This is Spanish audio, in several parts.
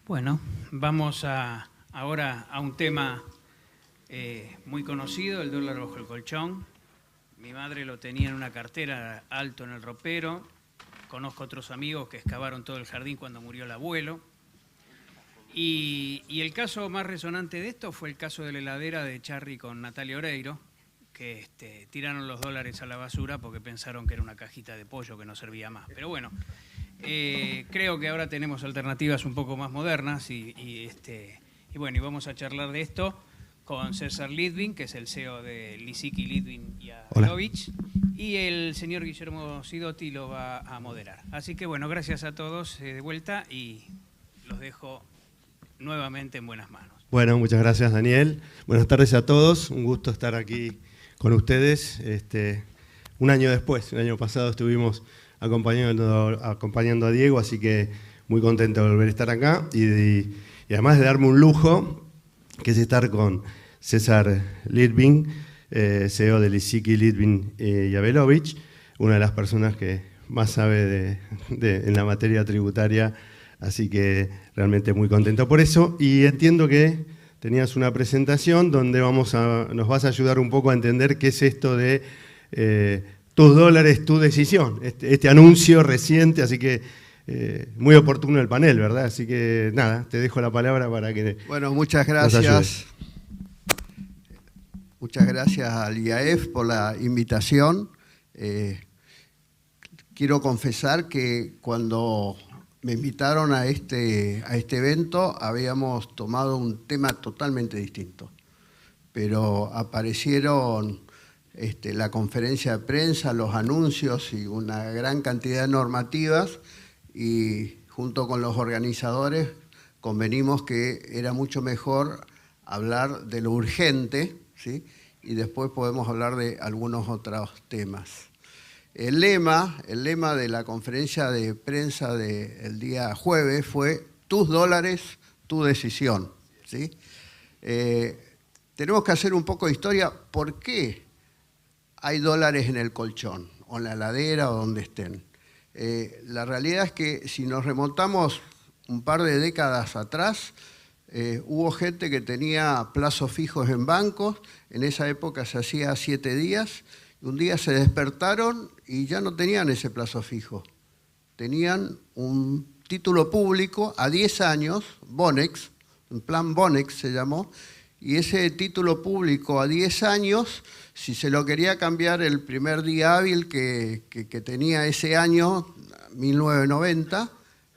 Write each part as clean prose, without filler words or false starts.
Bueno, vamos ahora a un tema muy conocido, el dólar bajo el colchón. Mi madre lo tenía en una cartera alto en el ropero. Conozco otros amigos que excavaron todo el jardín cuando murió el abuelo. Y el caso más resonante de esto fue el caso de la heladera de Charry con Natalia Oreiro, que tiraron los dólares a la basura porque pensaron que era una cajita de pollo que no servía más. Pero bueno, creo que ahora tenemos alternativas un poco más modernas y bueno, y vamos a charlar de esto con César Litvin, que es el CEO de Lisicki, Litvin y Abelovich, y el señor Guillermo Sidotti lo va a moderar. Así que bueno, gracias a todos de vuelta y los dejo nuevamente en buenas manos. Bueno, muchas gracias, Daniel. Buenas tardes a todos, un gusto estar aquí con ustedes. Un año después, el año pasado estuvimos acompañando a Diego, así que muy contento de volver a estar acá y además de darme un lujo, que es estar con César Litvin, CEO de Lisicki, Litvin y Abelovich, una de las personas que más sabe en la materia tributaria, así que realmente muy contento por eso. Y entiendo que tenías una presentación donde nos vas a ayudar un poco a entender qué es esto de tus dólares, tu decisión, este anuncio reciente, así que muy oportuno el panel, ¿verdad? Así que nada, te dejo la palabra para que Bueno, muchas gracias. Muchas gracias al IAEF por la invitación. Quiero confesar que cuando me invitaron a este evento habíamos tomado un tema totalmente distinto, pero aparecieron la conferencia de prensa, los anuncios y una gran cantidad de normativas, y junto con los organizadores convenimos que era mucho mejor hablar de lo urgente, ¿sí? Y después podemos hablar de algunos otros temas. El lema de la conferencia de prensa del día jueves fue «Tus dólares, tu decisión», ¿sí? Tenemos que hacer un poco de historia. ¿Por qué hay dólares en el colchón, o en la heladera, o donde estén? La realidad es que si nos remontamos un par de décadas atrás, hubo gente que tenía plazos fijos en bancos. En esa época se hacía 7 días, y un día se despertaron y ya no tenían ese plazo fijo. Tenían un título público a 10 años, Bonex, un plan Bonex se llamó, y ese título público a 10 años, si se lo quería cambiar el primer día hábil que tenía ese año, 1990,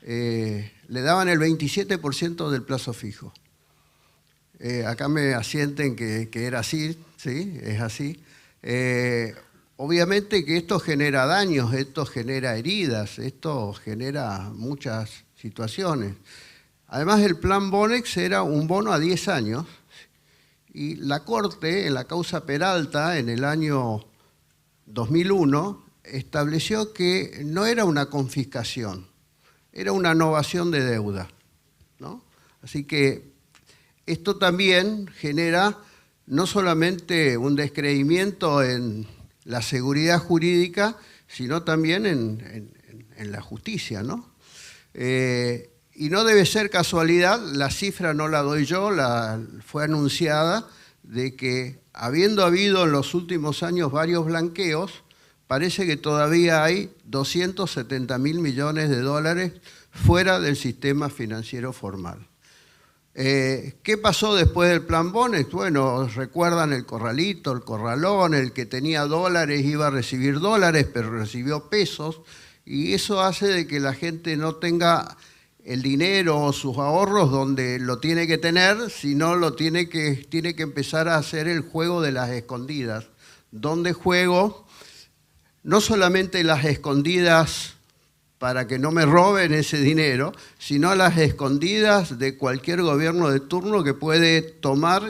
le daban el 27% del plazo fijo. Acá me asienten que era así, ¿sí? Es así. Obviamente que esto genera daños, esto genera heridas, esto genera muchas situaciones. Además, el plan Bonex era un bono a 10 años, y la Corte, en la causa Peralta, en el año 2001, estableció que no era una confiscación, era una novación de deuda, ¿no? Así que esto también genera no solamente un descreimiento en la seguridad jurídica, sino también en la justicia, ¿no? Y no debe ser casualidad, la cifra no la doy yo, fue anunciada, de que habiendo habido en los últimos años varios blanqueos, parece que todavía hay 270.000 millones de dólares fuera del sistema financiero formal. ¿Qué pasó después del plan Bonex? Bueno, recuerdan el corralito, el corralón, el que tenía dólares iba a recibir dólares, pero recibió pesos, y eso hace de que la gente no tenga el dinero o sus ahorros donde lo tiene que tener, sino lo tiene que empezar a hacer el juego de las escondidas. ¿Dónde juego? No solamente las escondidas para que no me roben ese dinero, sino las escondidas de cualquier gobierno de turno que puede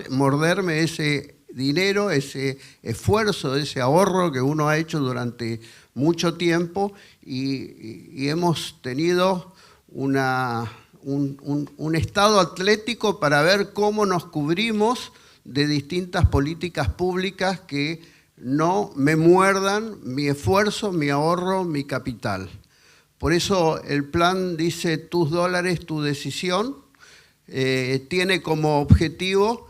morderme ese dinero, ese esfuerzo, ese ahorro que uno ha hecho durante mucho tiempo, y hemos tenido un estado atlético para ver cómo nos cubrimos de distintas políticas públicas que no me muerdan mi esfuerzo, mi ahorro, mi capital. Por eso el plan dice tus dólares, tu decisión, tiene como objetivo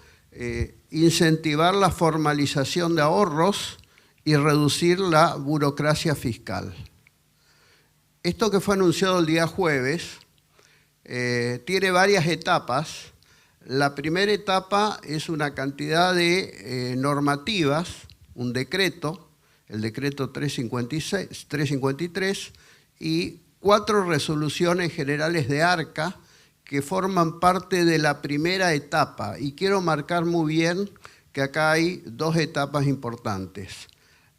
incentivar la formalización de ahorros y reducir la burocracia fiscal. Esto que fue anunciado el día jueves tiene varias etapas. La primera etapa es una cantidad de normativas, un decreto, el decreto 353, y 4 resoluciones generales de ARCA que forman parte de la primera etapa. Y quiero marcar muy bien que acá hay 2 etapas importantes.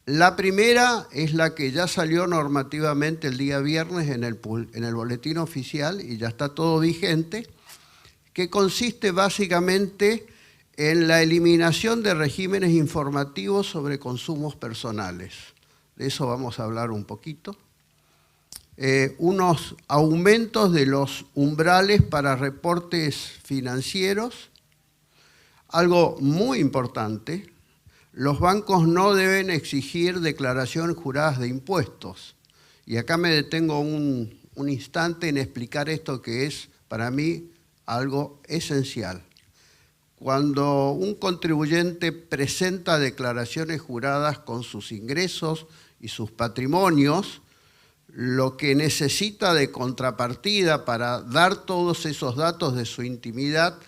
La primera es la que ya salió normativamente el día viernes en el boletín oficial y ya está todo vigente, que consiste básicamente en la eliminación de regímenes informativos sobre consumos personales. De eso vamos a hablar un poquito. Unos aumentos de los umbrales para reportes financieros. Algo muy importante, los bancos no deben exigir declaraciones juradas de impuestos. Y acá me detengo un instante en explicar esto que es, para mí, algo esencial. Cuando un contribuyente presenta declaraciones juradas con sus ingresos y sus patrimonios, lo que necesita de contrapartida para dar todos esos datos de su intimidad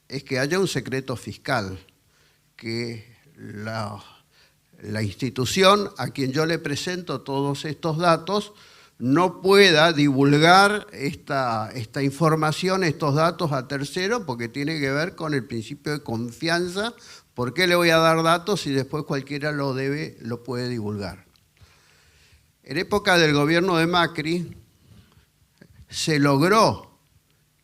es que haya un secreto fiscal, que la institución a quien yo le presento todos estos datos no pueda divulgar esta información, estos datos a terceros, porque tiene que ver con el principio de confianza. ¿Por qué le voy a dar datos si después cualquiera lo puede divulgar? En época del gobierno de Macri se logró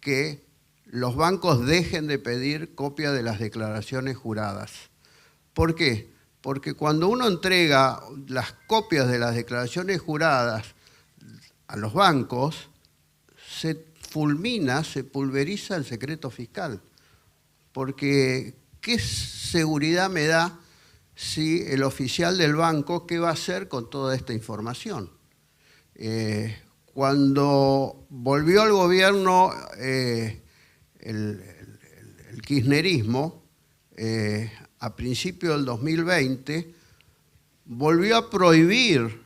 que los bancos dejen de pedir copia de las declaraciones juradas. ¿Por qué? Porque cuando uno entrega las copias de las declaraciones juradas a los bancos, se pulveriza el secreto fiscal. Porque ¿qué seguridad me da si el oficial del banco qué va a hacer con toda esta información? Cuando volvió al gobierno el kirchnerismo, a principios del 2020, volvió a prohibir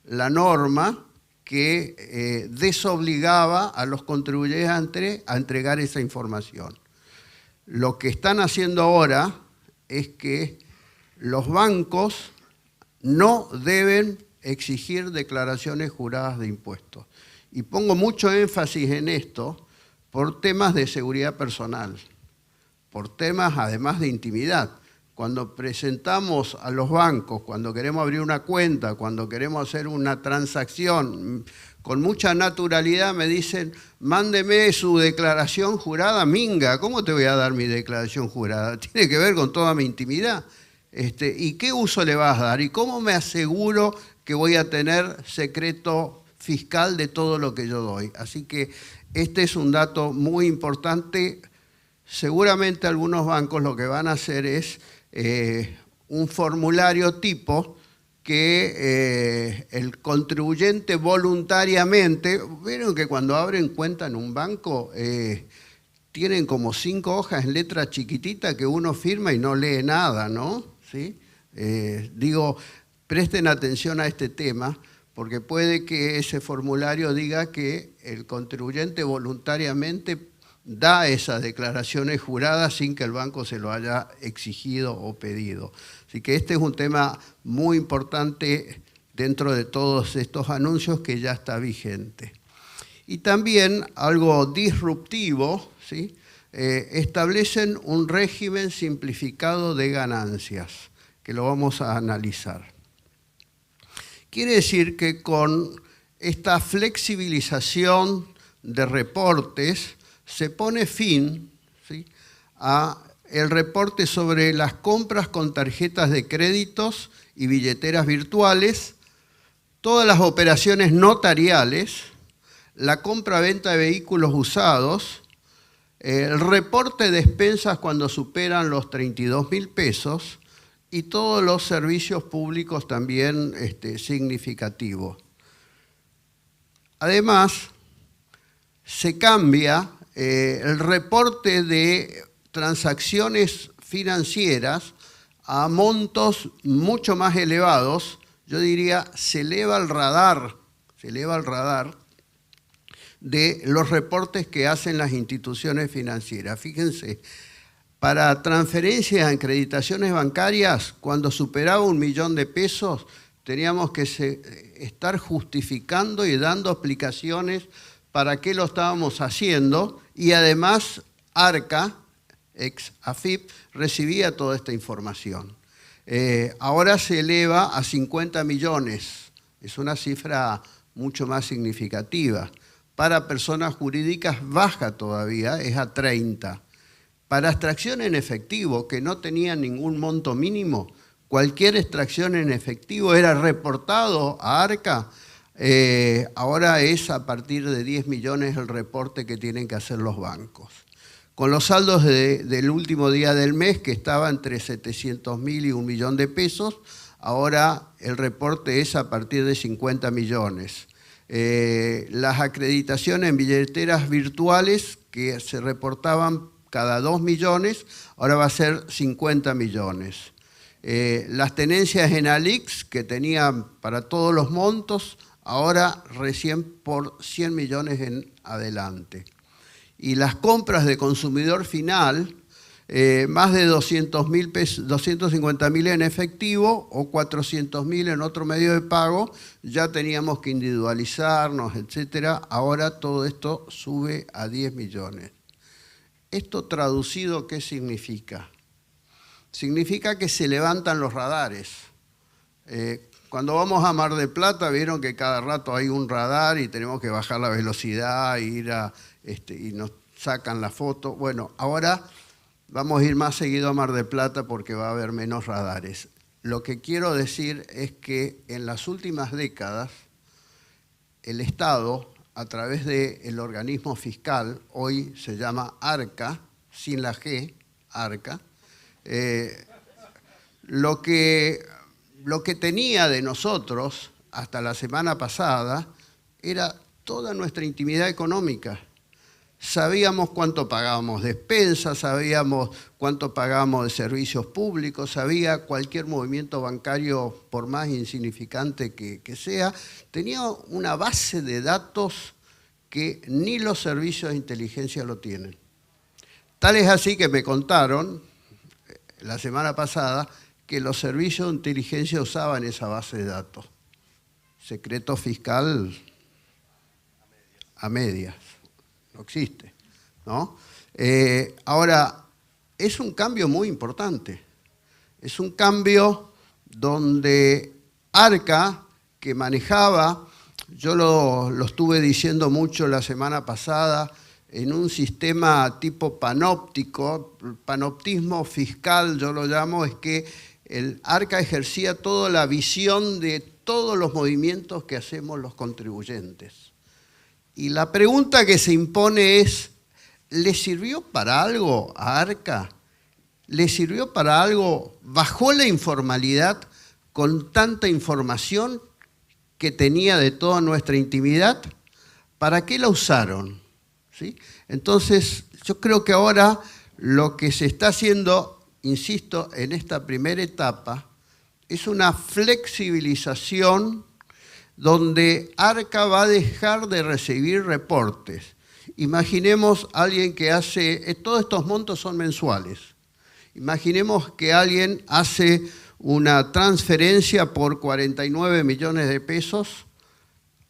la norma que desobligaba a los contribuyentes a entregar esa información. Lo que están haciendo ahora es que los bancos no deben exigir declaraciones juradas de impuestos. Y pongo mucho énfasis en esto por temas de seguridad personal, por temas además de intimidad. Cuando presentamos a los bancos, cuando queremos abrir una cuenta, cuando queremos hacer una transacción, con mucha naturalidad me dicen, mándeme su declaración jurada. Minga, ¿cómo te voy a dar mi declaración jurada? Tiene que ver con toda mi intimidad. ¿Y qué uso le vas a dar? ¿Y cómo me aseguro que voy a tener secreto fiscal de todo lo que yo doy? Así que este es un dato muy importante. Seguramente algunos bancos lo que van a hacer es un formulario tipo que el contribuyente voluntariamente, vieron que cuando abren cuenta en un banco tienen como 5 hojas en letra chiquitita que uno firma y no lee nada, ¿no? ¿Sí? Digo, presten atención a este tema porque puede que ese formulario diga que el contribuyente voluntariamente da esas declaraciones juradas sin que el banco se lo haya exigido o pedido. Así que este es un tema muy importante dentro de todos estos anuncios que ya está vigente. Y también algo disruptivo, ¿sí? Establecen un régimen simplificado de ganancias, que lo vamos a analizar. Quiere decir que con esta flexibilización de reportes, se pone fin, ¿sí?, a el reporte sobre las compras con tarjetas de créditos y billeteras virtuales, todas las operaciones notariales, la compra-venta de vehículos usados, el reporte de expensas cuando superan los 32.000 pesos y todos los servicios públicos también significativos. Además, se cambia el reporte de transacciones financieras a montos mucho más elevados. Yo diría, se eleva el radar de los reportes que hacen las instituciones financieras. Fíjense, para transferencias en acreditaciones bancarias, cuando superaba 1 millón de pesos, teníamos que estar justificando y dando explicaciones para qué lo estábamos haciendo, y además ARCA, ex AFIP, recibía toda esta información. Ahora se eleva a 50 millones, es una cifra mucho más significativa. Para personas jurídicas baja todavía, es a 30. Para extracción en efectivo, que no tenía ningún monto mínimo, cualquier extracción en efectivo era reportado a ARCA. Ahora es a partir de 10 millones el reporte que tienen que hacer los bancos. Con los saldos del último día del mes, que estaba entre 700.000 y 1 millón de pesos, ahora el reporte es a partir de 50 millones. Las acreditaciones en billeteras virtuales que se reportaban cada 2 millones, ahora va a ser 50 millones. Las tenencias en Alix, que tenían para todos los montos, ahora recién por 100 millones en adelante. Y las compras de consumidor final, más de 200.000 pesos, 250.000 en efectivo o 400.000 en otro medio de pago, ya teníamos que individualizarnos, etc. Ahora todo esto sube a 10 millones. ¿Esto traducido qué significa? Significa que se levantan los radares. Cuando vamos a Mar del Plata, vieron que cada rato hay un radar y tenemos que bajar la velocidad, ir y nos sacan la foto. Bueno, ahora vamos a ir más seguido a Mar del Plata porque va a haber menos radares. Lo que quiero decir es que en las últimas décadas el Estado, a través del organismo fiscal, hoy se llama ARCA, sin la G, ARCA, lo que tenía de nosotros hasta la semana pasada era toda nuestra intimidad económica. Sabíamos cuánto pagábamos de expensas, sabíamos cuánto pagábamos de servicios públicos, sabía cualquier movimiento bancario, por más insignificante que sea, tenía una base de datos que ni los servicios de inteligencia lo tienen. Tal es así que me contaron la semana pasada que los servicios de inteligencia usaban esa base de datos. Secreto fiscal a medias. No existe, ¿no? Ahora, es un cambio muy importante. Es un cambio donde ARCA, que manejaba, yo lo estuve diciendo mucho la semana pasada, en un sistema tipo panóptico, panoptismo fiscal yo lo llamo, es que el ARCA ejercía toda la visión de todos los movimientos que hacemos los contribuyentes. Y la pregunta que se impone es, ¿le sirvió para algo a ARCA? ¿Le sirvió para algo? ¿Bajó la informalidad con tanta información que tenía de toda nuestra intimidad? ¿Para qué la usaron? ¿Sí? Entonces, yo creo que ahora lo que se está haciendo, insisto, en esta primera etapa, es una flexibilización donde ARCA va a dejar de recibir reportes. Imaginemos a alguien que hace, todos estos montos son mensuales. Imaginemos que alguien hace una transferencia por 49 millones de pesos,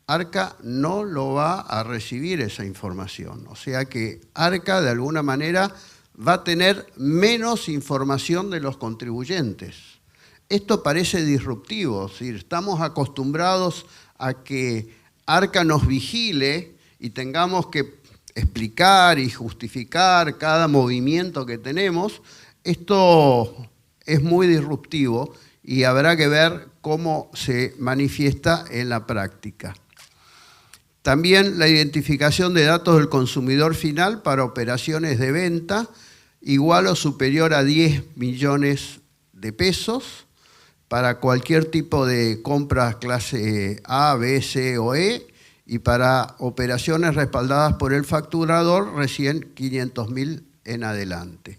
ARCA no lo va a recibir esa información. O sea que ARCA de alguna manera va a tener menos información de los contribuyentes. Esto parece disruptivo, es decir, estamos acostumbrados a que ARCA nos vigile y tengamos que explicar y justificar cada movimiento que tenemos. Esto es muy disruptivo y habrá que ver cómo se manifiesta en la práctica. También la identificación de datos del consumidor final para operaciones de venta igual o superior a 10 millones de pesos para cualquier tipo de compras clase A, B, C o E y para operaciones respaldadas por el facturador recién 500.000 en adelante.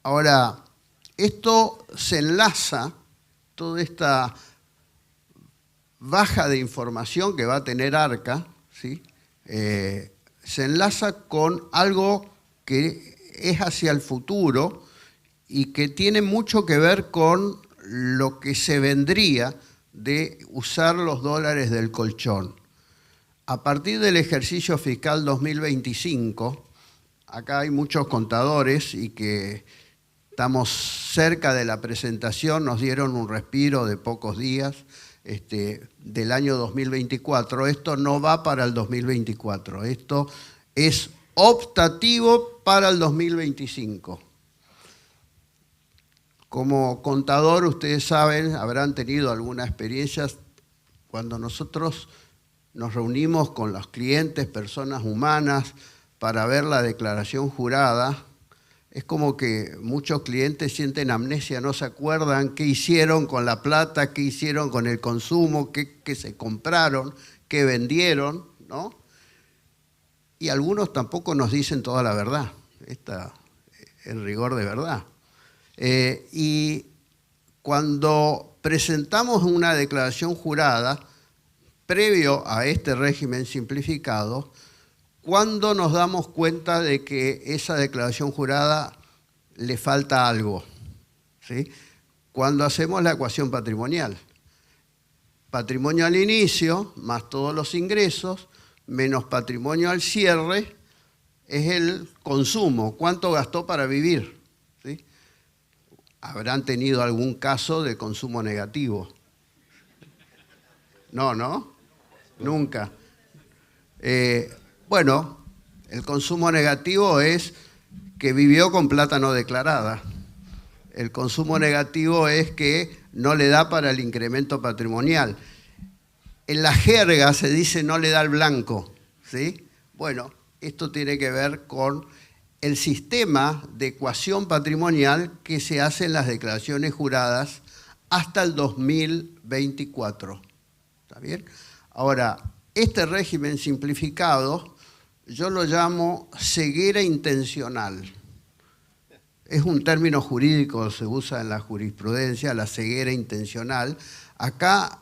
Ahora, esto se enlaza, toda esta baja de información que va a tener ARCA, ¿sí? Se enlaza con algo que es hacia el futuro y que tiene mucho que ver con lo que se vendría de usar los dólares del colchón. A partir del ejercicio fiscal 2025, acá hay muchos contadores y que estamos cerca de la presentación, nos dieron un respiro de pocos días del año 2024. Esto no va para el 2024, esto es optativo para el 2025. Como contador, ustedes saben, habrán tenido alguna experiencia cuando nosotros nos reunimos con los clientes, personas humanas, para ver la declaración jurada. Es como que muchos clientes sienten amnesia, no se acuerdan qué hicieron con la plata, qué hicieron con el consumo, qué se compraron, qué vendieron, ¿no? Y algunos tampoco nos dicen toda la verdad, en rigor de verdad. Y cuando presentamos una declaración jurada, previo a este régimen simplificado, ¿cuándo nos damos cuenta de que esa declaración jurada le falta algo? ¿Sí? Cuando hacemos la ecuación patrimonial. Patrimonio al inicio, más todos los ingresos, menos patrimonio al cierre, es el consumo. ¿Cuánto gastó para vivir? ¿Sí? ¿Habrán tenido algún caso de consumo negativo? No, nunca. Bueno, el consumo negativo es que vivió con plata no declarada. El consumo negativo es que no le da para el incremento patrimonial. En la jerga se dice no le da el blanco, ¿sí? Bueno, esto tiene que ver con el sistema de ecuación patrimonial que se hace en las declaraciones juradas hasta el 2024. ¿Está bien? Ahora, este régimen simplificado yo lo llamo ceguera intencional. Es un término jurídico, se usa en la jurisprudencia, la ceguera intencional. Acá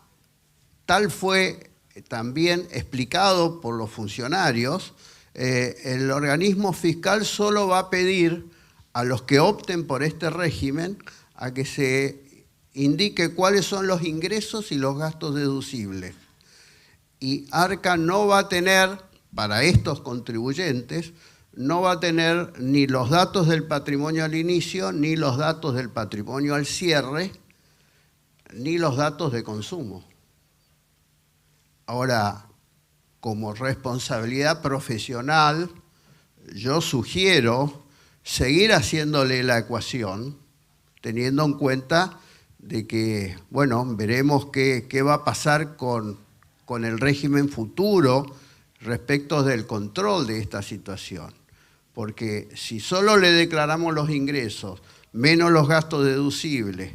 tal fue también explicado por los funcionarios. El organismo fiscal solo va a pedir a los que opten por este régimen a que se indique cuáles son los ingresos y los gastos deducibles. Y ARCA no va a tener, para estos contribuyentes, no va a tener ni los datos del patrimonio al inicio, ni los datos del patrimonio al cierre, ni los datos de consumo. Ahora, como responsabilidad profesional, yo sugiero seguir haciéndole la ecuación, teniendo en cuenta de que, bueno, veremos qué va a pasar con el régimen futuro respecto del control de esta situación. Porque si solo le declaramos los ingresos, menos los gastos deducibles,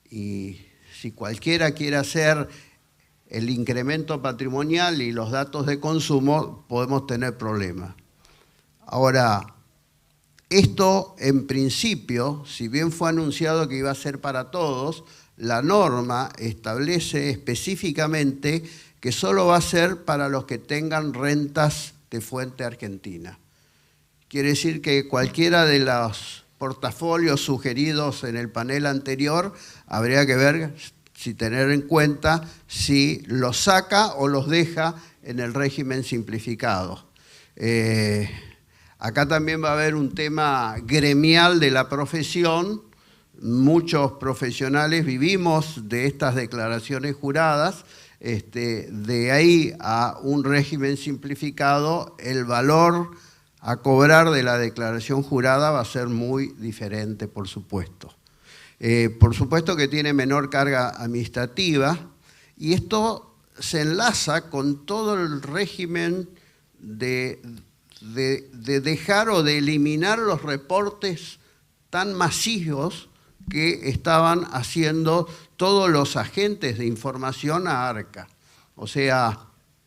y si cualquiera quiere hacer el incremento patrimonial y los datos de consumo, podemos tener problemas. Ahora, esto en principio, si bien fue anunciado que iba a ser para todos, la norma establece específicamente que solo va a ser para los que tengan rentas de fuente argentina. Quiere decir que cualquiera de los portafolios sugeridos en el panel anterior habría que ver si tener en cuenta si los saca o los deja en el régimen simplificado. Acá también va a haber un tema gremial de la profesión. Muchos profesionales vivimos de estas declaraciones juradas. De ahí a un régimen simplificado, el valor a cobrar de la declaración jurada va a ser muy diferente, por supuesto. Por supuesto que tiene menor carga administrativa y esto se enlaza con todo el régimen de dejar o de eliminar los reportes tan masivos que estaban haciendo todos los agentes de información a ARCA. O sea,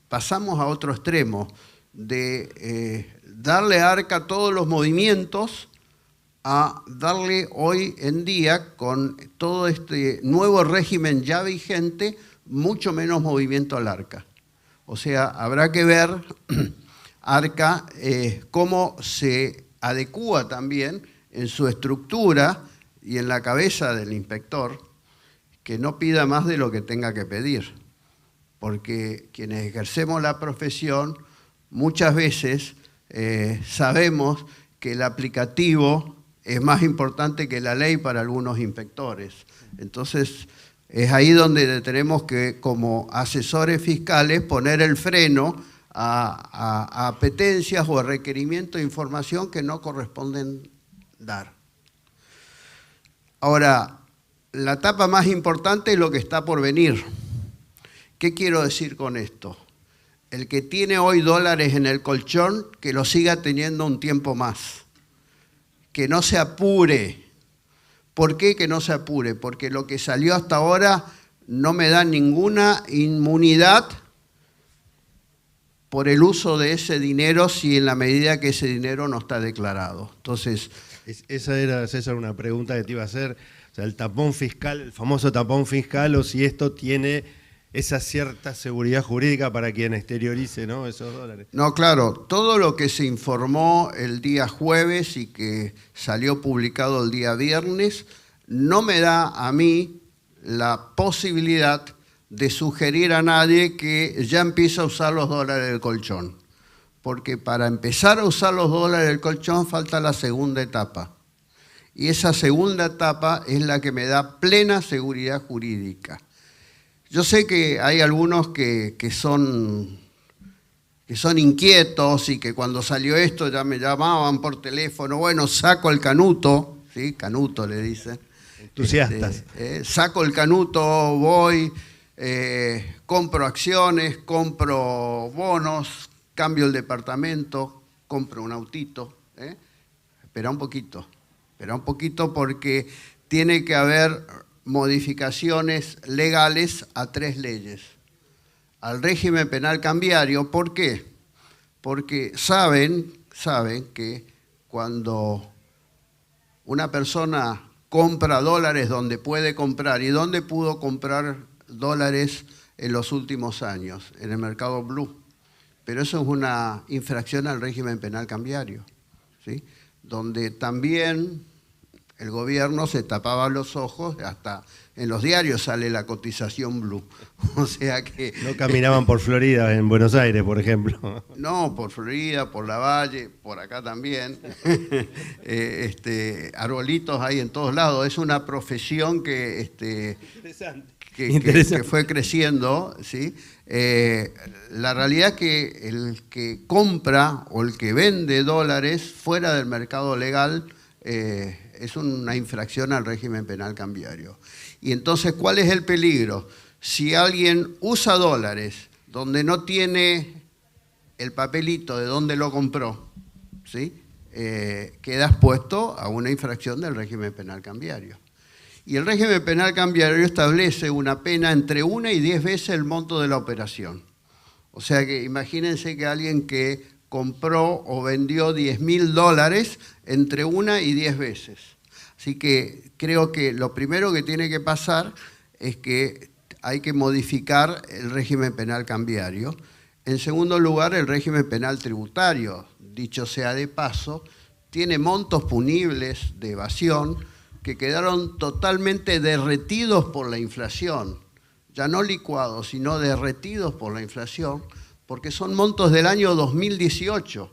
pasamos a otro extremo de darle a Arca todos los movimientos a darle hoy en día, con todo este nuevo régimen ya vigente, mucho menos movimiento al Arca. O sea, habrá que ver Arca cómo se adecúa también en su estructura y en la cabeza del inspector, que no pida más de lo que tenga que pedir. Porque quienes ejercemos la profesión muchas veces sabemos que el aplicativo es más importante que la ley para algunos inspectores. Entonces, es ahí donde tenemos que, como asesores fiscales, poner el freno a apetencias o a requerimientos de información que no corresponden dar. Ahora, la etapa más importante es lo que está por venir. ¿Qué quiero decir con esto? El que tiene hoy dólares en el colchón, que lo siga teniendo un tiempo más. Que no se apure. ¿Por qué que no se apure? Porque lo que salió hasta ahora no me da ninguna inmunidad por el uso de ese dinero, si en la medida que ese dinero no está declarado. Entonces, esa era, César, una pregunta que te iba a hacer. O sea, el tapón fiscal, el famoso tapón fiscal, o si esto tiene esa cierta seguridad jurídica para quien exteriorice, ¿no?, esos dólares. No, claro, todo lo que se informó el día jueves y que salió publicado el día viernes no me da a mí la posibilidad de sugerir a nadie que ya empiece a usar los dólares del colchón. Porque para empezar a usar los dólares del colchón falta la segunda etapa. Y esa segunda etapa es la que me da plena seguridad jurídica. Yo sé que hay algunos que son inquietos y que cuando salió esto ya me llamaban por teléfono, bueno, saco el canuto, ¿sí? Canuto le dicen. Entusiastas. Saco el canuto, voy, compro acciones, compro bonos, cambio el departamento, compro un autito. Espera un poquito porque tiene que haber modificaciones legales a 3 leyes. Al régimen penal cambiario, ¿por qué? Porque saben que cuando una persona compra dólares donde puede comprar, ¿y dónde pudo comprar dólares en los últimos años? En el mercado blue. Pero eso es una infracción al régimen penal cambiario, ¿sí? Donde también el gobierno se tapaba los ojos, hasta en los diarios sale la cotización blue. O sea que... No caminaban por Florida, en Buenos Aires, por ejemplo. No, por Florida, por la Valle, por acá también. Arbolitos hay en todos lados. Es una profesión que fue creciendo, ¿sí? La realidad es que el que compra o el que vende dólares fuera del mercado legal es una infracción al régimen penal cambiario. Y entonces, ¿cuál es el peligro? Si alguien usa dólares donde no tiene el papelito de dónde lo compró, ¿sí? Queda expuesto a una infracción del régimen penal cambiario. Y el régimen penal cambiario establece una pena entre 1 y 10 veces el monto de la operación. O sea que imagínense que alguien que compró o vendió $10.000 entre 1 y 10 veces. Así que creo que lo primero que tiene que pasar es que hay que modificar el régimen penal cambiario. En segundo lugar, el régimen penal tributario, dicho sea de paso, tiene montos punibles de evasión que quedaron totalmente derretidos por la inflación, ya no licuados, sino derretidos por la inflación, porque son montos del año 2018,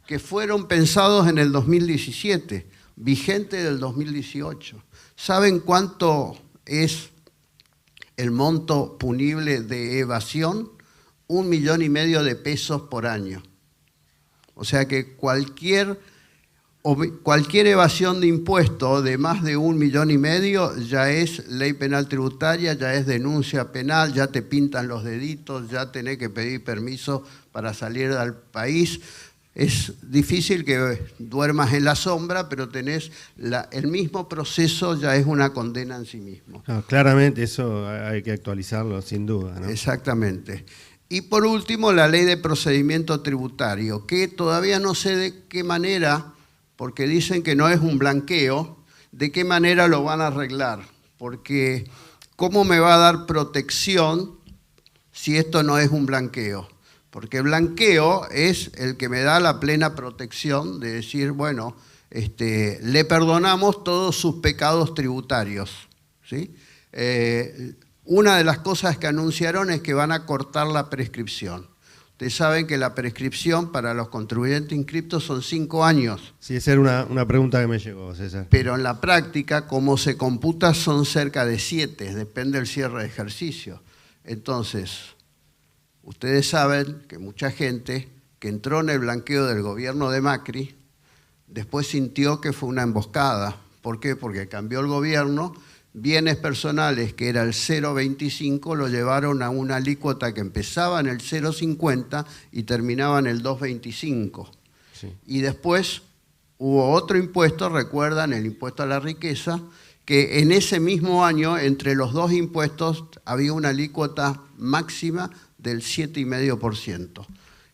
que fueron pensados en el 2017, vigente del 2018. ¿Saben cuánto es el monto punible de evasión? 1,5 millones de pesos por año. O sea que cualquier evasión de impuestos de más de 1,5 millones ya es ley penal tributaria, ya es denuncia penal, ya te pintan los deditos, ya tenés que pedir permiso para salir del país. Es difícil que duermas en la sombra, pero tenés el mismo proceso, ya es una condena en sí mismo. No, claramente eso hay que actualizarlo, sin duda, ¿no? Exactamente. Y por último, la ley de procedimiento tributario, que todavía no sé de qué manera, porque dicen que no es un blanqueo, de qué manera lo van a arreglar, porque ¿cómo me va a dar protección si esto no es un blanqueo? Porque blanqueo es el que me da la plena protección de decir, bueno, le perdonamos todos sus pecados tributarios, ¿sí? Una de las cosas que anunciaron es que van a cortar la prescripción. Ustedes saben que la prescripción para los contribuyentes inscriptos son 5 años. Sí, esa era una pregunta que me llegó, César. Pero en la práctica, como se computa, son cerca de 7, depende del cierre de ejercicio. Entonces, ustedes saben que mucha gente que entró en el blanqueo del gobierno de Macri, después sintió que fue una emboscada. ¿Por qué? Porque cambió el gobierno, bienes personales que era el 0,25 lo llevaron a una alícuota que empezaba en el 0,50 y terminaba en el 2,25. Sí. Y después hubo otro impuesto, recuerdan, el impuesto a la riqueza, que en ese mismo año, entre los dos impuestos, había una alícuota máxima del 7,5%.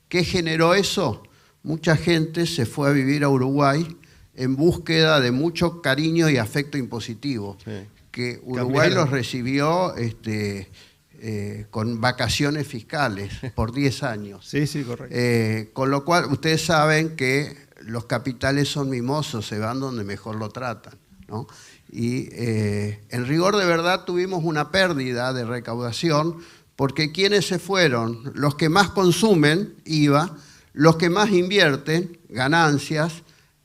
¿Qué generó eso? Mucha gente se fue a vivir a Uruguay en búsqueda de mucho cariño y afecto impositivo. Sí. Que Uruguay los recibió con vacaciones fiscales por 10 años. Sí, sí, correcto. Con lo cual, ustedes saben que los capitales son mimosos, se van donde mejor lo tratan, ¿no? Y en rigor de verdad tuvimos una pérdida de recaudación porque ¿quiénes se fueron? Los que más consumen, IVA, los que más invierten, ganancias,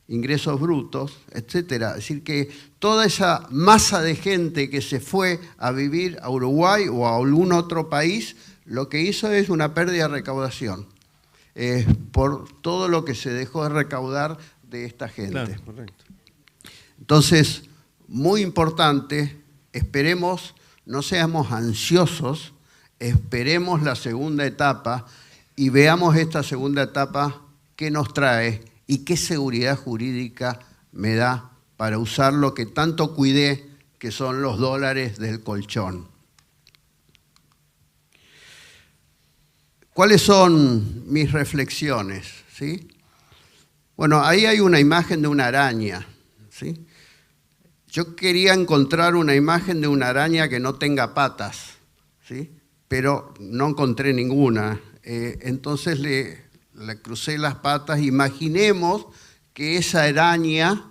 ingresos brutos, etcétera. Es decir, que toda esa masa de gente que se fue a vivir a Uruguay o a algún otro país, lo que hizo es una pérdida de recaudación por todo lo que se dejó de recaudar de esta gente. Claro, correcto. Entonces, muy importante, esperemos, no seamos ansiosos, esperemos la segunda etapa y veamos esta segunda etapa qué nos trae y qué seguridad jurídica me da para usar lo que tanto cuidé, que son los dólares del colchón. ¿Cuáles son mis reflexiones? ¿Sí? Bueno, ahí hay una imagen de una araña, ¿sí? Yo quería encontrar una imagen de una araña que no tenga patas, ¿sí? Pero no encontré ninguna. Entonces le crucé las patas. Imaginemos que esa araña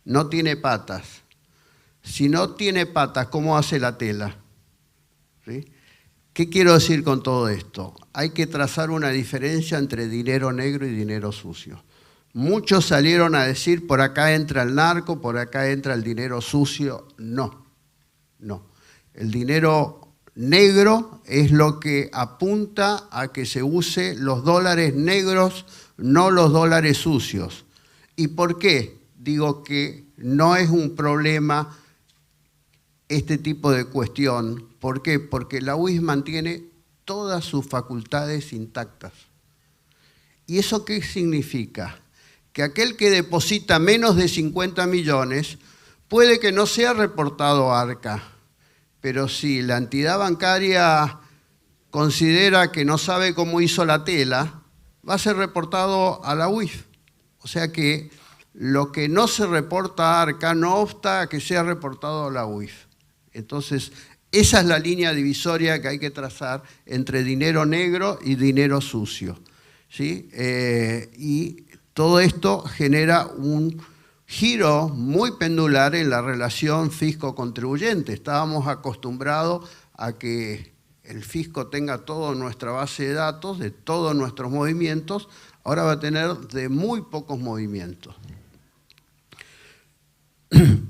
no tiene patas. Si no tiene patas, ¿cómo hace la tela? ¿Sí? ¿Qué quiero decir con todo esto? Hay que trazar una diferencia entre dinero negro y dinero sucio. Muchos salieron a decir, por acá entra el narco, por acá entra el dinero sucio. No, no. El dinero negro es lo que apunta a que se use los dólares negros, no los dólares sucios. ¿Y por qué? Digo que no es un problema este tipo de cuestión. ¿Por qué? Porque la UIF mantiene todas sus facultades intactas. ¿Y eso qué significa? Que aquel que deposita menos de 50 millones puede que no sea reportado a ARCA, pero si la entidad bancaria considera que no sabe cómo hizo la tela, va a ser reportado a la UIF. O sea que lo que no se reporta a ARCA no obsta a que sea reportado a la UIF. Entonces, esa es la línea divisoria que hay que trazar entre dinero negro y dinero sucio, ¿sí? Y todo esto genera un giro muy pendular en la relación fisco-contribuyente. Estábamos acostumbrados a que el fisco tenga toda nuestra base de datos, de todos nuestros movimientos, ahora va a tener de muy pocos movimientos.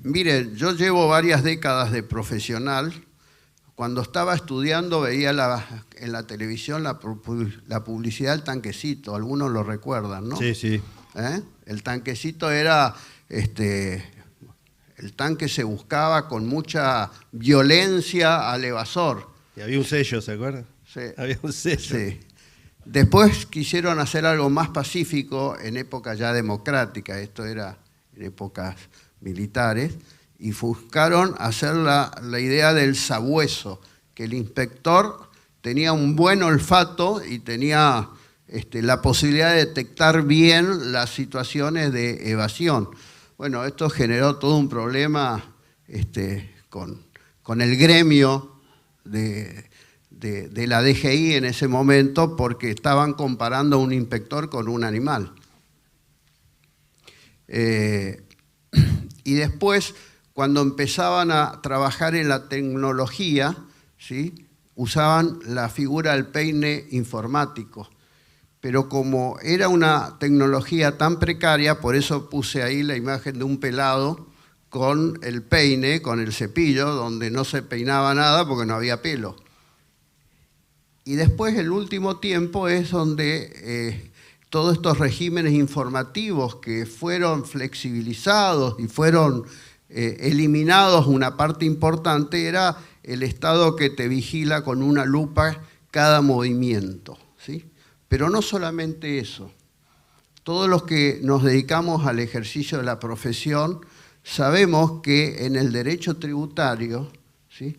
Miren, yo llevo varias décadas de profesional. Cuando estaba estudiando veía en la televisión la publicidad del tanquecito, algunos lo recuerdan, ¿no? Sí, sí. El tanquecito era, el tanque se buscaba con mucha violencia al evasor. Y había un sello, ¿se acuerdan? Sí. Había un sello. Sí. Después quisieron hacer algo más pacífico en época ya democrática, esto era en épocas militares, y buscaron hacer la idea del sabueso, que el inspector tenía un buen olfato y tenía la posibilidad de detectar bien las situaciones de evasión. Bueno, esto generó todo un problema con el gremio de la DGI en ese momento, porque estaban comparando a un inspector con un animal. Y después, cuando empezaban a trabajar en la tecnología, ¿sí?, usaban la figura del peine informático. Pero como era una tecnología tan precaria, por eso puse ahí la imagen de un pelado con el peine, con el cepillo, donde no se peinaba nada porque no había pelo. Y después, el último tiempo, es donde todos estos regímenes informativos que fueron flexibilizados y fueron eliminados, una parte importante era el Estado que te vigila con una lupa cada movimiento, ¿sí? Pero no solamente eso. Todos los que nos dedicamos al ejercicio de la profesión sabemos que en el derecho tributario, ¿sí?,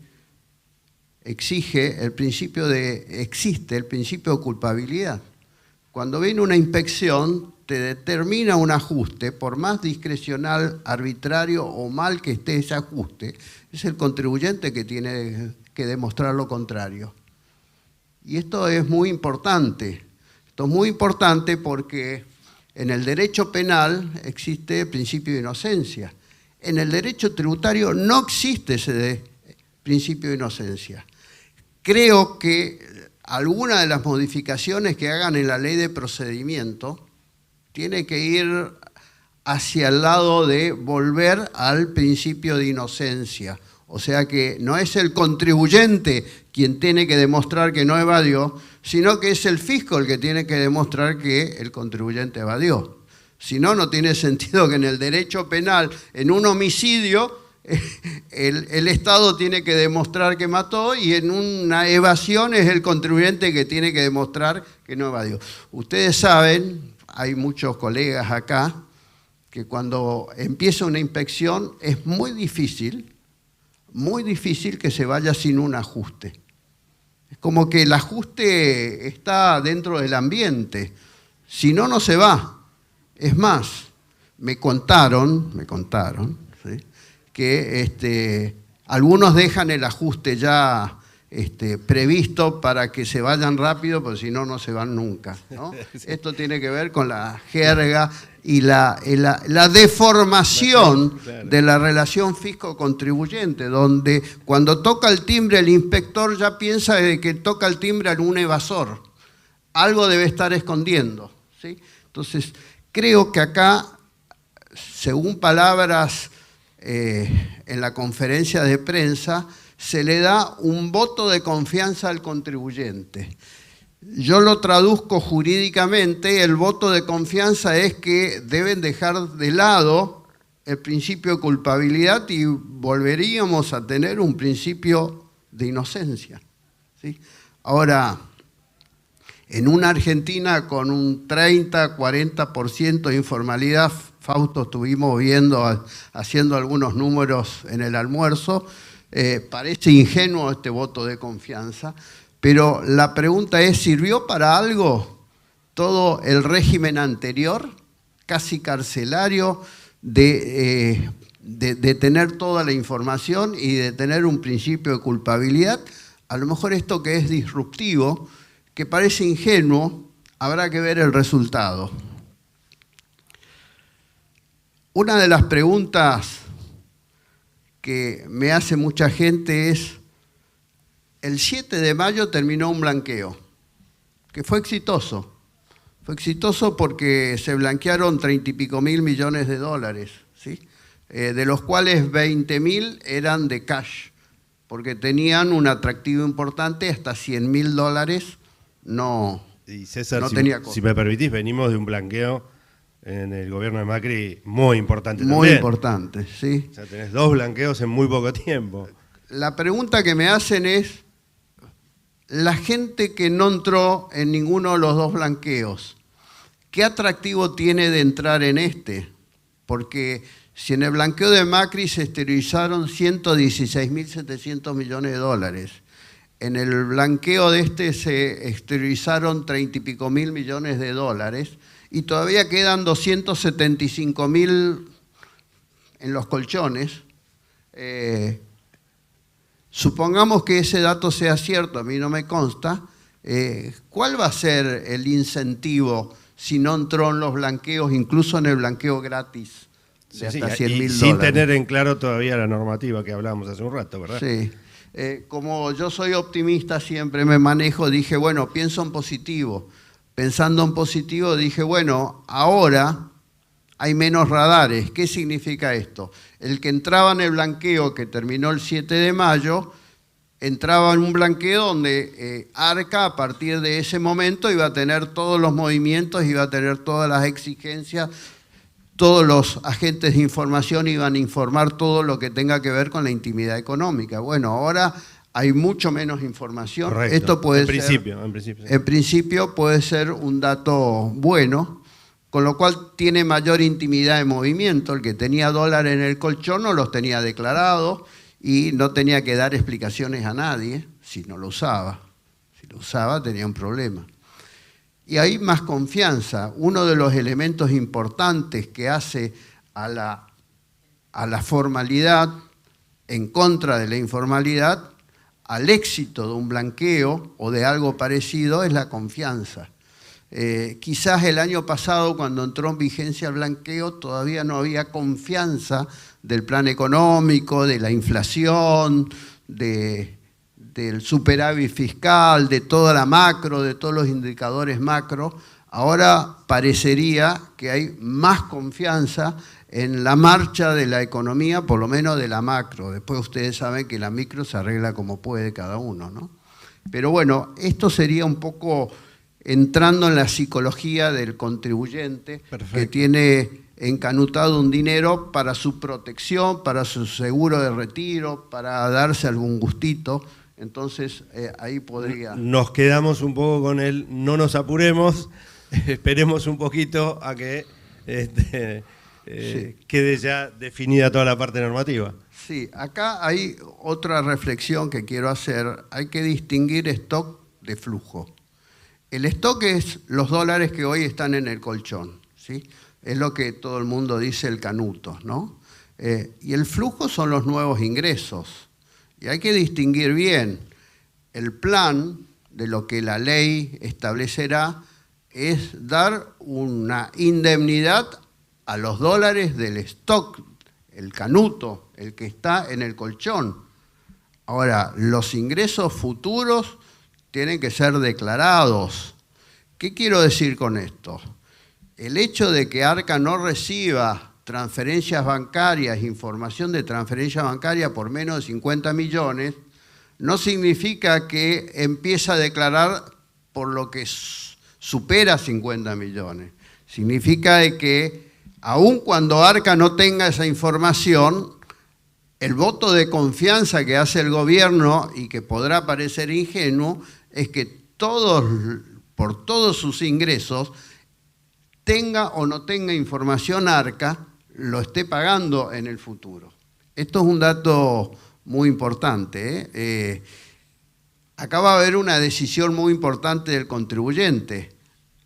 existe el principio de culpabilidad. Cuando viene una inspección, te determina un ajuste, por más discrecional, arbitrario o mal que esté ese ajuste, es el contribuyente que tiene que demostrar lo contrario. Y esto es muy importante. Esto es muy importante porque en el derecho penal existe el principio de inocencia. En el derecho tributario no existe ese principio de inocencia. Creo que alguna de las modificaciones que hagan en la ley de procedimiento tiene que ir hacia el lado de volver al principio de inocencia. O sea que no es el contribuyente quien tiene que demostrar que no evadió, sino que es el fisco el que tiene que demostrar que el contribuyente evadió. Si no, no tiene sentido que en el derecho penal, en un homicidio, el Estado tiene que demostrar que mató, y en una evasión es el contribuyente que tiene que demostrar que no evadió. Ustedes saben, hay muchos colegas acá, que cuando empieza una inspección es muy difícil que se vaya sin un ajuste. Es como que el ajuste está dentro del ambiente, si no, no se va. Es más, me contaron, ¿sí?, que algunos dejan el ajuste ya previsto para que se vayan rápido, porque si no, no se van nunca, ¿no? Sí. Esto tiene que ver con la jerga y la deformación, claro, de la relación fisco-contribuyente, donde cuando toca el timbre el inspector ya piensa que toca el timbre a un evasor. Algo debe estar escondiendo, ¿sí? Entonces, creo que acá, según palabras en la conferencia de prensa, se le da un voto de confianza al contribuyente. Yo lo traduzco jurídicamente, el voto de confianza es que deben dejar de lado el principio de culpabilidad y volveríamos a tener un principio de inocencia, ¿sí? Ahora, en una Argentina con un 30-40% de informalidad, Fausto, estuvimos viendo, haciendo algunos números en el almuerzo, parece ingenuo este voto de confianza, pero la pregunta es, ¿sirvió para algo todo el régimen anterior, casi carcelario, de tener toda la información y de tener un principio de culpabilidad? A lo mejor esto que es disruptivo, que parece ingenuo, habrá que ver el resultado. Una de las preguntas que me hace mucha gente es, el 7 de mayo terminó un blanqueo, que fue exitoso. Fue exitoso porque se blanquearon 30 y pico mil millones de dólares, ¿sí? De los cuales 20.000 eran de cash, porque tenían un atractivo importante, hasta 100.000 dólares no, y César, no tenía costo. Si me permitís, venimos de un blanqueo en el gobierno de Macri muy importante muy también. Importante, sí. O sea, tenés 2 blanqueos en muy poco tiempo. La pregunta que me hacen es, la gente que no entró en ninguno de los dos blanqueos, ¿qué atractivo tiene de entrar en este? Porque si en el blanqueo de Macri se exteriorizaron 116.700 millones de dólares, en el blanqueo de este se exteriorizaron 30 y pico mil millones de dólares y todavía quedan 275.000 en los colchones. Supongamos que ese dato sea cierto, a mí no me consta, ¿cuál va a ser el incentivo si no entró en los blanqueos, incluso en el blanqueo gratis de hasta 100.000 dólares? Sin tener en claro todavía la normativa que hablábamos hace un rato, ¿verdad? Sí. Como yo soy optimista, siempre me manejo, dije, bueno, pienso en positivo. Pensando en positivo, dije, bueno, ahora hay menos radares. ¿Qué significa esto? El que entraba en el blanqueo que terminó el 7 de mayo, entraba en un blanqueo donde Arca a partir de ese momento iba a tener todos los movimientos, iba a tener todas las exigencias, todos los agentes de información iban a informar todo lo que tenga que ver con la intimidad económica. Bueno, ahora hay mucho menos información. Correcto. Esto puede en principio. En principio puede ser un dato bueno, con lo cual tiene mayor intimidad de movimiento. El que tenía dólares en el colchón no los tenía declarados y no tenía que dar explicaciones a nadie si no lo usaba. Si lo usaba tenía un problema. Y hay más confianza. Uno de los elementos importantes que hace a la formalidad en contra de la informalidad, al éxito de un blanqueo o de algo parecido, es la confianza. Quizás el año pasado, cuando entró en vigencia el blanqueo, todavía no había confianza del plan económico, de la inflación, del superávit fiscal, de toda la macro, de todos los indicadores macro. Ahora parecería que hay más confianza en la marcha de la economía, por lo menos de la macro. Después ustedes saben que la micro se arregla como puede cada uno, ¿no? Pero bueno, esto sería un poco entrando en la psicología del contribuyente. Perfecto. Que tiene encanutado un dinero para su protección, para su seguro de retiro, para darse algún gustito. Entonces, ahí podría... Nos quedamos un poco con el no nos apuremos, esperemos un poquito a que sí. quede ya definida toda la parte normativa. Sí, acá hay otra reflexión que quiero hacer. Hay que distinguir stock de flujo. El stock es los dólares que hoy están en el colchón, ¿sí? Es lo que todo el mundo dice el canuto, ¿no? Y el flujo son los nuevos ingresos. Y hay que distinguir bien. El plan de lo que la ley establecerá es dar una indemnidad a los dólares del stock, el canuto, el que está en el colchón. Ahora, los ingresos futuros tienen que ser declarados. ¿Qué quiero decir con esto? El hecho de que Arca no reciba transferencias bancarias, información de transferencia bancaria por menos de 50 millones, no significa que empiece a declarar por lo que supera 50 millones. Significa que aun cuando Arca no tenga esa información, el voto de confianza que hace el gobierno, y que podrá parecer ingenuo, es que por todos sus ingresos, tenga o no tenga información Arca, lo esté pagando en el futuro. Esto es un dato muy importante, ¿eh? Acá va a haber una decisión muy importante del contribuyente.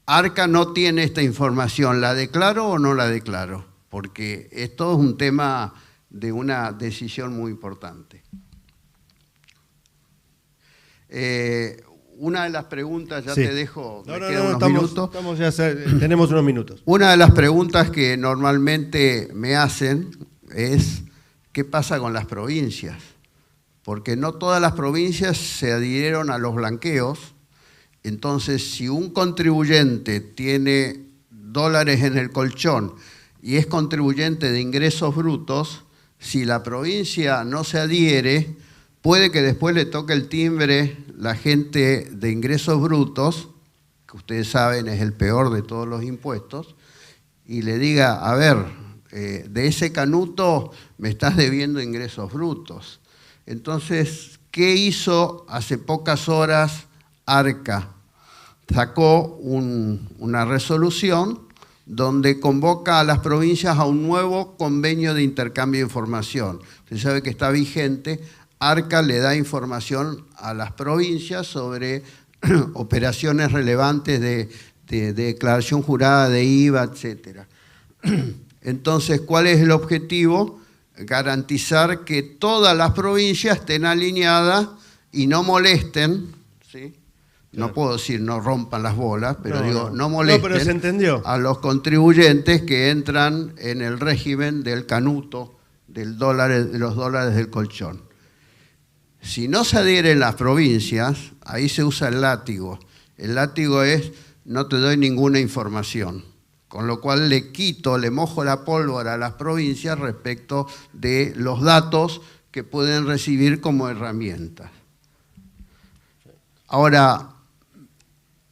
Arca no tiene esta información, ¿la declaro o no la declaro? Porque esto es un tema de una decisión muy importante. Una de las preguntas, ya sí. Te dejo, tenemos unos minutos. Una de las preguntas que normalmente me hacen es, ¿qué pasa con las provincias? Porque no todas las provincias se adhirieron a los blanqueos. Entonces, si un contribuyente tiene dólares en el colchón y es contribuyente de ingresos brutos, si la provincia no se adhiere, puede que después le toque el timbre la gente de ingresos brutos, que ustedes saben es el peor de todos los impuestos, y le diga, a ver, de ese canuto me estás debiendo ingresos brutos. Entonces, ¿qué hizo hace pocas horas ARCA sacó una resolución donde convoca a las provincias a un nuevo convenio de intercambio de información. Se sabe que está vigente. ARCA le da información a las provincias sobre operaciones relevantes de declaración jurada de IVA, etc. Entonces, ¿cuál es el objetivo? Garantizar que todas las provincias estén alineadas y no molesten, ¿sí? No puedo decir no rompan las bolas, pero no molesten pero se entendió. a los contribuyentes que entran en el régimen del canuto, de los dólares del colchón. Si no se adhieren las provincias, ahí se usa el látigo. El látigo es no te doy ninguna información, con lo cual le mojo la pólvora a las provincias respecto de los datos que pueden recibir como herramientas. Ahora,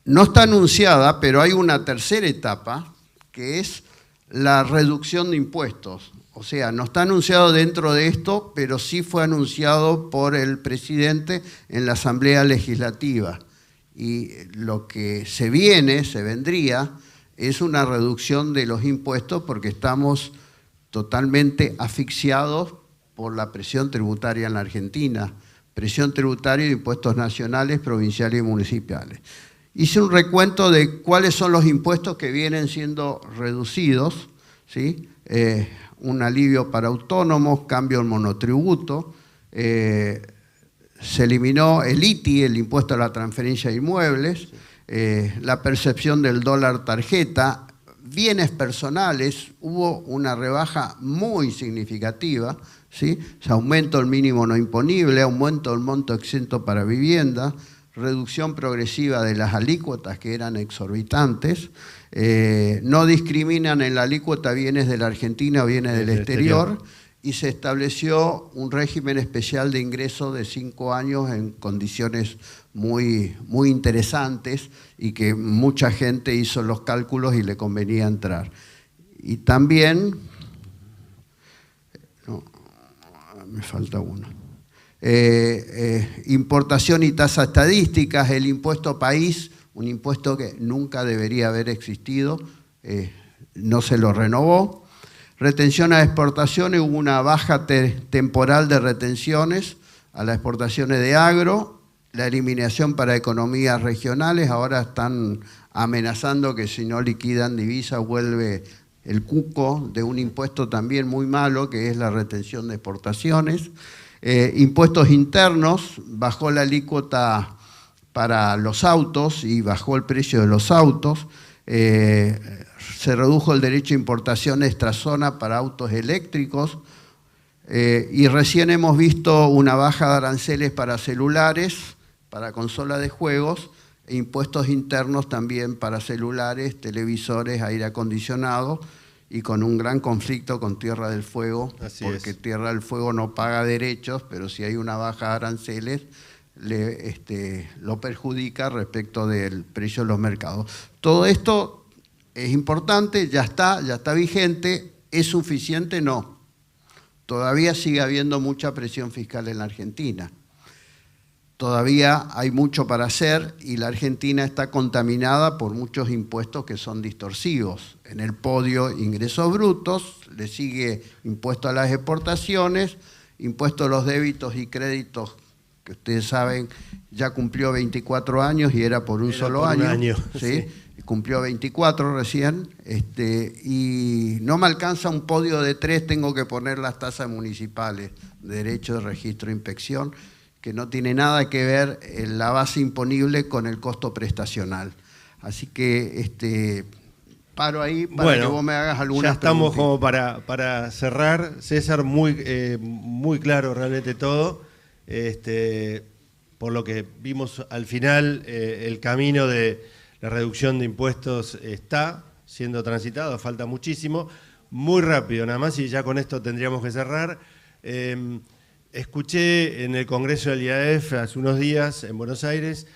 no está anunciada, pero hay una tercera etapa, que es la reducción de impuestos. O sea, no está anunciado dentro de esto, pero sí fue anunciado por el presidente en la Asamblea Legislativa. Y lo que se vendría, es una reducción de los impuestos porque estamos totalmente asfixiados por la presión tributaria en la Argentina. Presión tributaria de impuestos nacionales, provinciales y municipales. Hice un recuento de cuáles son los impuestos que vienen siendo reducidos, ¿sí? Un alivio para autónomos, cambio el monotributo, se eliminó el ITI, el impuesto a la transferencia de inmuebles, la percepción del dólar tarjeta, bienes personales, hubo una rebaja muy significativa, ¿sí? Se aumentó el mínimo no imponible, aumento del monto exento para vivienda, reducción progresiva de las alícuotas que eran exorbitantes, no discriminan en la alícuota bienes de la Argentina o bienes del exterior, y se estableció un régimen especial de ingreso de 5 años en condiciones muy interesantes y que mucha gente hizo los cálculos y le convenía entrar. Y también, me falta uno, importación y tasa estadísticas, el impuesto país, un impuesto que nunca debería haber existido, no se lo renovó. Retención a exportaciones, hubo una baja temporal de retenciones a las exportaciones de agro, la eliminación para economías regionales, ahora están amenazando que si no liquidan divisas vuelve el cuco de un impuesto también muy malo, que es la retención de exportaciones. Impuestos internos, bajó la alícuota para los autos y bajó el precio de los autos. Se redujo el derecho a importación extrazona para autos eléctricos y recién hemos visto una baja de aranceles para celulares, para consolas de juegos, e impuestos internos también para celulares, televisores, aire acondicionado, y con un gran conflicto con Tierra del Fuego, porque Tierra del Fuego no paga derechos, pero si hay una baja de aranceles, lo perjudica respecto del precio de los mercados. Todo esto es importante, ya está vigente. ¿Es suficiente? No. Todavía sigue habiendo mucha presión fiscal en la Argentina. Todavía hay mucho para hacer y la Argentina está contaminada por muchos impuestos que son distorsivos. En el podio, ingresos brutos, le sigue impuesto a las exportaciones, impuesto a los débitos y créditos, que ustedes saben, ya cumplió 24 años y era por un solo año. ¿Sí? Cumplió 24 recién, y no me alcanza un podio de 3, tengo que poner las tasas municipales, derecho de registro e inspección, que no tiene nada que ver en la base imponible con el costo prestacional. Así que paro ahí para que vos me hagas alguna ya estamos como para cerrar. César, muy claro realmente todo. Por lo que vimos al final, el camino de la reducción de impuestos está siendo transitado, falta muchísimo. Muy rápido nada más, y ya con esto tendríamos que cerrar. Escuché en el Congreso del IAEF hace unos días en Buenos Aires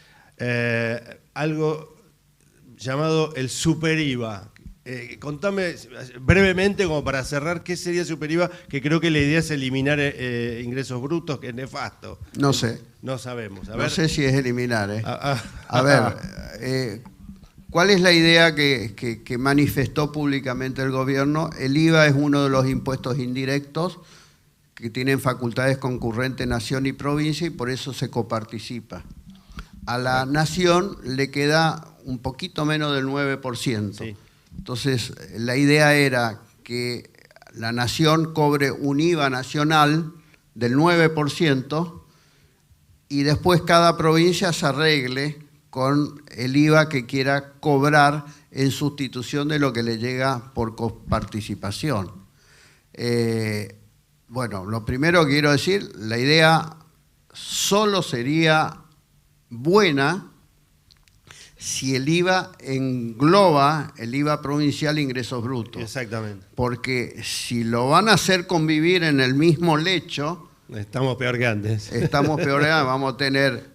algo llamado el super IVA. Contame brevemente, como para cerrar, ¿qué sería SuperIVA? Que creo que la idea es eliminar ingresos brutos, que es nefasto. No sé. No sabemos. No sé si es eliminar. A ver, ¿cuál es la idea que manifestó públicamente el gobierno? El IVA es uno de los impuestos indirectos que tienen facultades concurrentes nación y provincia y por eso se coparticipa. A la nación le queda un poquito menos del 9%. Sí. Entonces, la idea era que la nación cobre un IVA nacional del 9% y después cada provincia se arregle con el IVA que quiera cobrar en sustitución de lo que le llega por coparticipación. Bueno, lo primero que quiero decir, la idea solo sería buena si el IVA engloba el IVA provincial ingresos brutos. Exactamente. Porque si lo van a hacer convivir en el mismo lecho, estamos peor que antes. Estamos peor que antes. Vamos a tener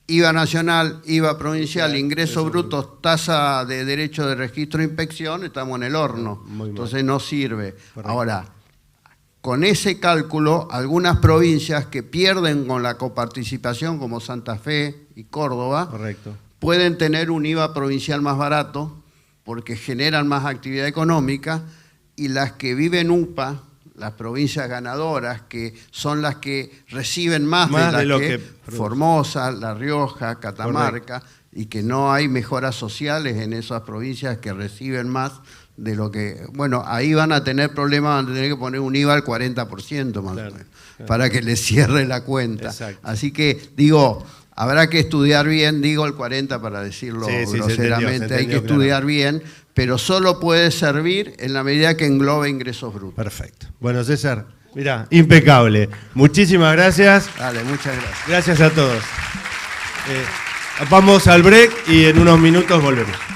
IVA nacional, IVA provincial, ingresos brutos, tasa de derecho de registro e inspección, estamos en el horno. Entonces no sirve. Correcto. Ahora, con ese cálculo, algunas provincias que pierden con la coparticipación, como Santa Fe y Córdoba, Correcto. pueden tener un IVA provincial más barato porque generan más actividad económica y las que viven UPA, las provincias ganadoras, que son las que reciben más de lo que Formosa, La Rioja, Catamarca, correcto, y que no hay mejoras sociales en esas provincias que reciben más de lo que... Bueno, ahí van a tener problemas, van a tener que poner un IVA al 40% más claro, o menos, claro, para que les cierre la cuenta. Exacto. Así que, digo... Habrá que estudiar bien, digo el 40 para decirlo groseramente, hay que estudiar bien, pero solo puede servir en la medida que englobe ingresos brutos. Perfecto. Bueno, César, mirá, impecable. Muchísimas gracias. Dale, muchas gracias. Gracias a todos. Vamos al break y en unos minutos volvemos.